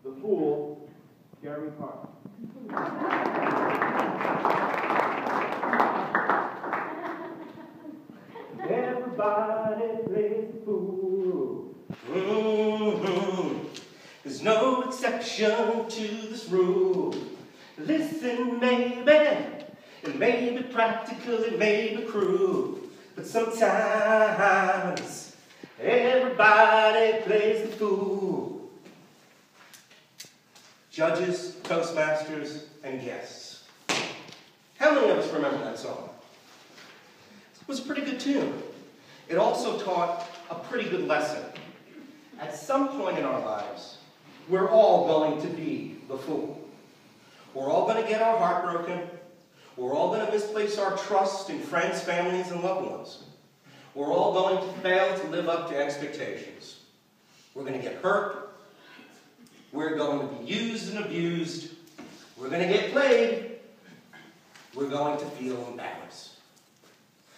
the fool, Jeremy Carter. Everybody plays the fool. There's no exception to this rule. Listen, maybe, it may be practical, it may be cruel, but sometimes everybody plays the fool. Judges, Toastmasters, and guests. How many of us remember that song? It was a pretty good tune. It also taught a pretty good lesson. At some point in our lives, we're all going to be the fool. We're all going to get our heart broken. We're all going to misplace our trust in friends, families, and loved ones. We're all going to fail to live up to expectations. We're going to get hurt. We're going to be used and abused. We're going to get played. We're going to feel embarrassed.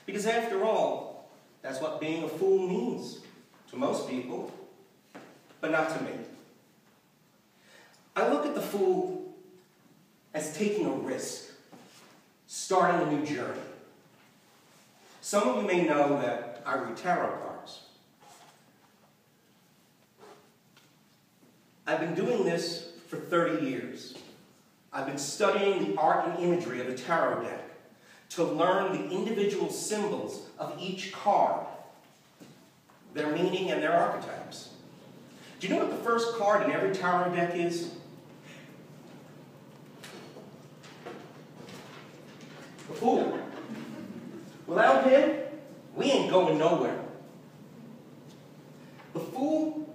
Because after all, that's what being a fool means to most people, but not to me. I look at the fool as taking a risk, starting a new journey. Some of you may know that I read tarot cards. I've been doing this for 30 years. I've been studying the art and imagery of a tarot deck to learn the individual symbols of each card, their meaning and their archetypes. Do you know what the first card in every tarot deck is? The Fool. Without him, we ain't going nowhere. The Fool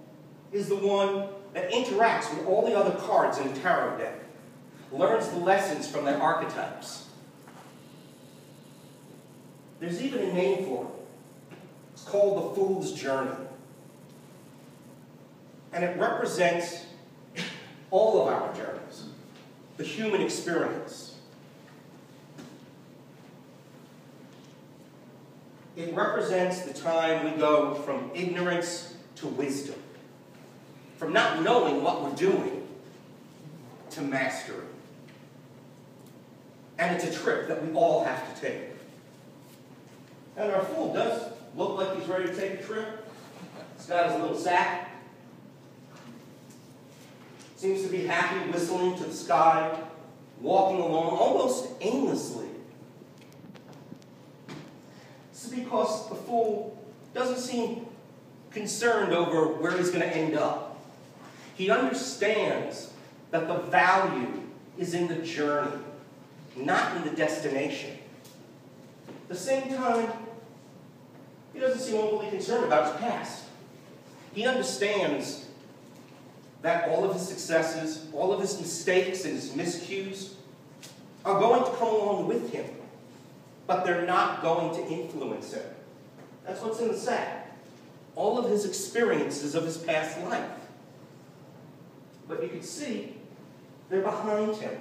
is the one that interacts with all the other cards in a tarot deck, learns the lessons from their archetypes. There's even a name for it. It's called the Fool's Journey. And it represents all of our journeys, the human experience. It represents the time we go from ignorance to wisdom, from not knowing what we're doing to mastery. And it's a trip that we all have to take. And our fool does look like he's ready to take a trip. He's got his little sack. Seems to be happy, whistling to the sky, walking along almost aimlessly. This is because the fool doesn't seem concerned over where he's going to end up. He understands that the value is in the journey, not in the destination. At the same time, he doesn't seem overly concerned about his past. He understands that all of his successes, all of his mistakes and his miscues are going to come along with him, but they're not going to influence him. That's what's in the sack. All of his experiences of his past life. But you can see, they're behind him.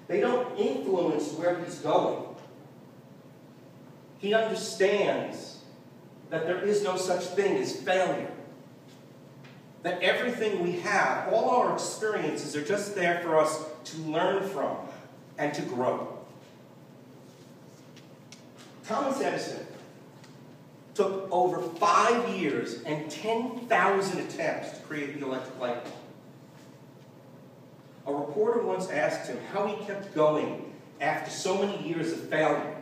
They don't influence where he's going. He understands that there is no such thing as failure. That everything we have, all our experiences are just there for us to learn from and to grow. Thomas Edison took over 5 years and 10,000 attempts to create the electric light bulb. A reporter once asked him how he kept going after so many years of failure.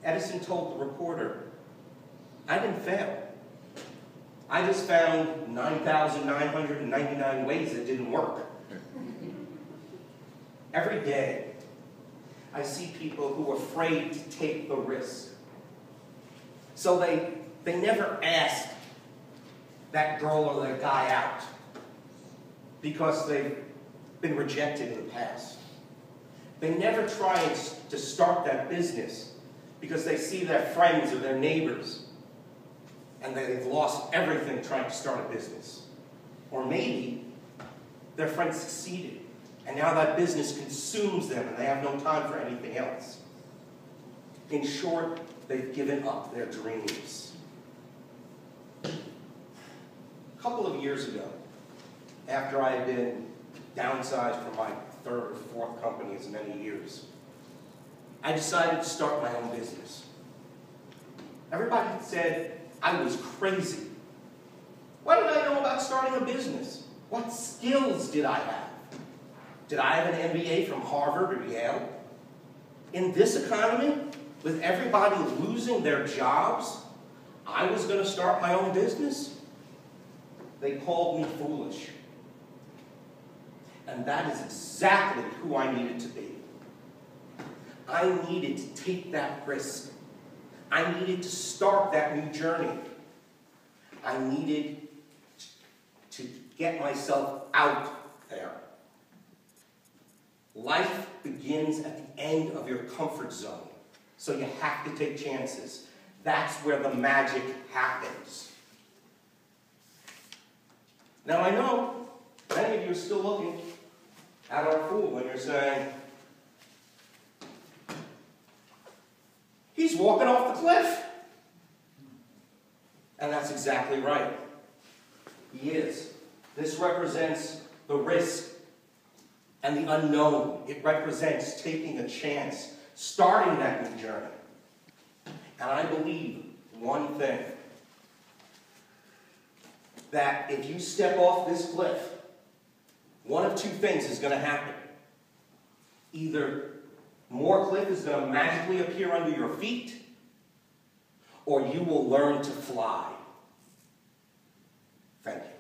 Edison told the reporter, "I didn't fail. I just found 9,999 ways it didn't work." Every day, I see people who are afraid to take the risk. So they never ask that girl or that guy out because they've been rejected in the past. They never try to start that business because they see their friends or their neighbors and they've lost everything trying to start a business. Or maybe their friend succeeded, and now that business consumes them and they have no time for anything else. In short, they've given up their dreams. A couple of years ago, after I had been downsized from my third or fourth company as many years, I decided to start my own business. Everybody said I was crazy. What did I know about starting a business? What skills did I have? Did I have an MBA from Harvard or Yale? In this economy, with everybody losing their jobs, I was going to start my own business? They called me foolish. And that is exactly who I needed to be. I needed to take that risk. I needed to start that new journey. I needed to get myself out there. Life begins at the end of your comfort zone, so you have to take chances. That's where the magic happens. Now I know many of you are still looking at our fool and you're saying, he's walking off the cliff. And that's exactly right. He is. This represents the risk and the unknown. It represents taking a chance, starting that new journey. And I believe one thing, that if you step off this cliff, one of two things is going to happen. Either more cliff is going to magically appear under your feet, or you will learn to fly. Thank you.